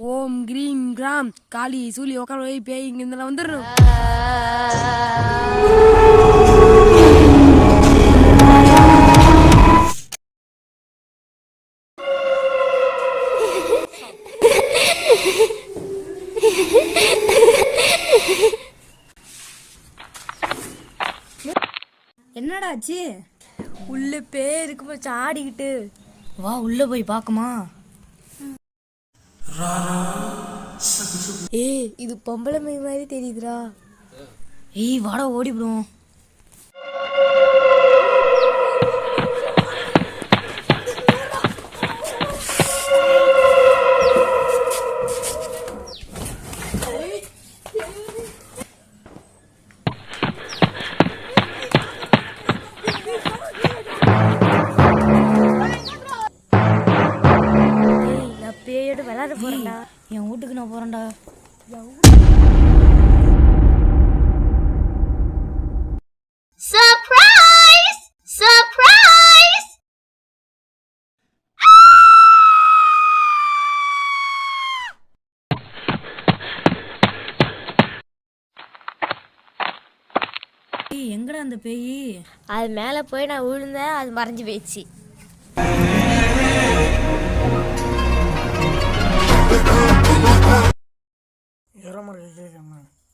ஓம் cream gram காளி சூலி உட்கார போய் பேய் இங்க இருந்தா வந்துடணும். என்னடா ஆச்சு? உள்ள பேய் இருக்குமா சாடிக்கிட்டு. வா உள்ள போய் பாக்கமா. ஏய் இது பொம்பளை மை மாதிரி தெரியுதுடா. ஏய் வாடா ஓடிவிடும். நான் பேயோட விளையாட போறேன்டா. என் வீட்டுக்கு நான் போறேன்டா. Surprise! Surprise! ஏய் எங்கடா அந்த பேய்? அது மேல போய் நான் விழுந்தேன், அது மறைஞ்சு போயிடுச்சு.